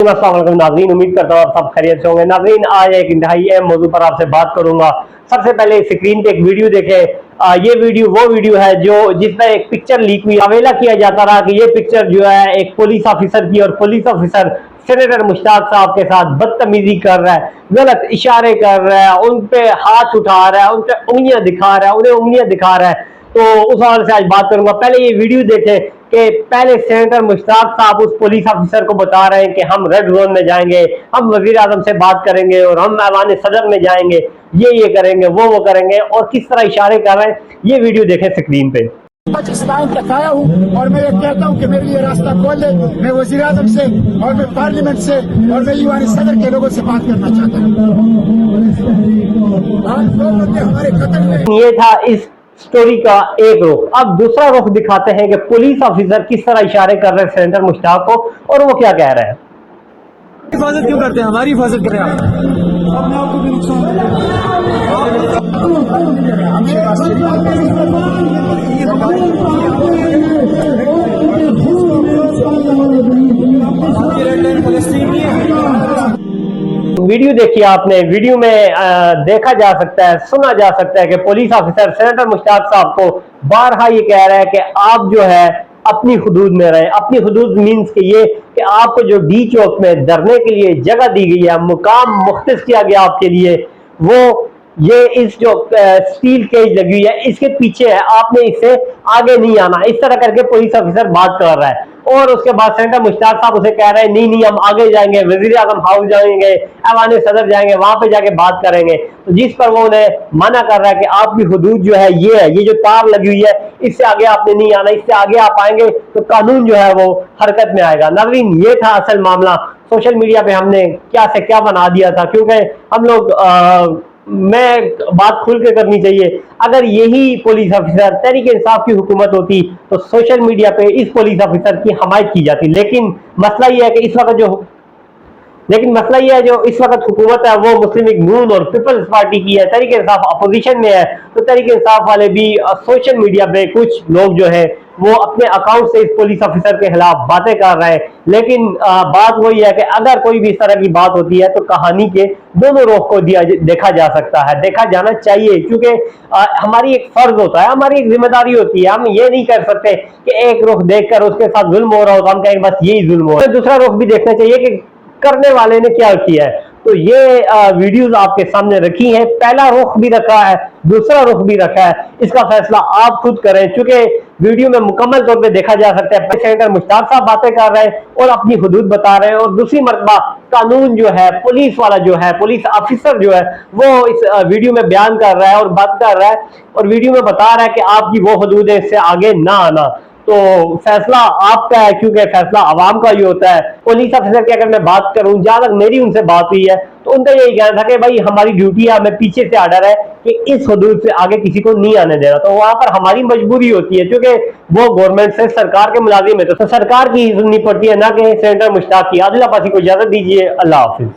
नाज़रीन, उम्मीद करता हूँ आप सब खैरियत से होंगे। नाज़रीन, आज एक इंतहाई अहम मौजू पर आपसे बात करूंगा। सबसे पहले स्क्रीन पे एक वीडियो देखें। ये वीडियो वो वीडियो है जो जिसमें एक पिक्चर लीक हुई, अवेला किया जाता रहा कि ये पिक्चर जो है एक पुलिस ऑफिसर की, और पुलिस ऑफिसर सेनेटर मुश्ताक साहब के साथ बदतमीजी कर रहा है, गलत इशारे कर रहा है, उन पे हाथ उठा रहा है, उन पे उंगलियां दिखा रहा है, उन्हें उंगलियां दिखा रहा है। तो उस हवाले से आज बात करूंगा। पहले ये वीडियो देखें कि पहले सेनेटर मुश्ताक साहब उस पुलिस ऑफिसर को बता रहे हैं कि हम रेड जोन में जाएंगे, हम वजीर आजम से बात करेंगे, और हम ऐवान सदर में जाएंगे, ये करेंगे, वो करेंगे, और किस तरह इशारे कर रहे हैं। ये वीडियो देखें स्क्रीन पे। पाकिस्तान तक आया हूँ और मैं ये कहता हूँ कि मेरे लिए रास्ता खोल दे। मैं वजीर आजम से और मैं पार्लियामेंट से और मैं ईवान सदर के लोगों से बात करना चाहता हूँ। ये था इस स्टोरी का एक रुख। अब दूसरा रुख दिखाते हैं कि पुलिस ऑफिसर किस तरह इशारे कर रहे हैं सेनेटर मुश्ताक को, और वो क्या कह रहे हैं। हिफाजत क्यों करते हैं? हमारी हिफाजत करें आप। अपने आप को भी नुकसान वीडियो देखिए आपने। वीडियो में देखा जा सकता है, सुना जा सकता है कि पुलिस ऑफिसर सेनेटर मुश्ताक साहब को बारहा ये कह रहा है कि आप जो है अपनी हुदूद में रहे। अपनी हुदूद मीन्स के ये कि आपको जो डी चौक में धरने के लिए जगह दी गई है, मुकाम मुख्तस किया गया आपके लिए, वो ये इस जो स्टील केज लगी हुई है इसके पीछे है, आपने इससे आगे नहीं आना। इस तरह करके पुलिस ऑफिसर बात कर रहा है। और उसके बाद सेनेटर मुश्ताक साहब उसे कह रहे हैं नहीं हम आगे जाएंगे, वजीर आजम हाउस जाएंगे, ऐवान सदर जाएंगे, वहां पे जाके बात करेंगे। तो जिस पर वो उन्हें मना कर रहा है कि आपकी हुदूद जो है, ये जो तार लगी हुई है, इससे आगे आपने नहीं आना, इससे आगे आप आएंगे तो कानून जो है वो हरकत में आएगा। नाज़रीन, ये था असल मामला। सोशल मीडिया पे हमने क्या से क्या बना दिया था, क्योंकि हम लोग मैं बात खुल के करनी चाहिए। अगर यही पुलिस ऑफिसर तहरीक इंसाफ की हुकूमत होती तो सोशल मीडिया पे इस पुलिस ऑफिसर की हमायत की जाती। लेकिन मसला ये है कि इस वक्त हुकूमत है वो मुस्लिम लीग नून और पीपल्स पार्टी की है। तहरीक इंसाफ अपोजिशन में है, तो तहरीक इंसाफ वाले भी सोशल मीडिया पे कुछ लोग जो है वो अपने अकाउंट से इस पुलिस ऑफिसर के खिलाफ बातें कर रहे हैं। लेकिन बात वही है कि अगर कोई भी इस तरह की बात होती है तो कहानी के दोनों रुख को देखा जा सकता है, देखा जाना चाहिए, क्योंकि हमारी एक फर्ज होता है, हमारी एक जिम्मेदारी होती है। हम ये नहीं कर सकते कि एक रुख देखकर उसके साथ जुल्म हो रहा हो तो हम कहें बस यही जुल्म हो रहा है। दूसरा रुख भी देखना चाहिए कि करने वाले ने क्या किया है। तो ये वीडियोस आपके सामने रखी हैं। पहला रुख भी रखा है, दूसरा रुख भी रखा है, इसका फैसला आप खुद करें। चूंकि वीडियो में मुकम्मल तौर पे देखा जा सकता है सेनेटर मुश्ताक साहब बातें कर रहे हैं और अपनी हुदूद बता रहे हैं, और दूसरी मरतबा कानून जो है, पुलिस वाला जो है, पुलिस ऑफिसर जो है, वो इस वीडियो में बयान कर रहा है और बात कर रहा है, और वीडियो में बता रहा है कि आपकी वो हुदूद है, इससे आगे ना आना। तो फैसला आपका है, क्योंकि फैसला आवाम का ही होता है। पुलिस ऑफिसर की अगर मैं बात करूं, जहां तक मेरी उनसे बात हुई है तो उनका यही कहना था कि भाई हमारी ड्यूटी है, हमें पीछे से आर्डर है कि इस हदूद से आगे किसी को नहीं आने देना। तो वहां पर हमारी मजबूरी होती है, क्योंकि वो गवर्नमेंट से, सरकार के मुलाजिम है, तो सरकार की ही सुननी पड़ती है, ना कि सेनेटर मुश्ताक की। आदिल अब्बासी को इजाजत दीजिए। अल्लाह हाफिज।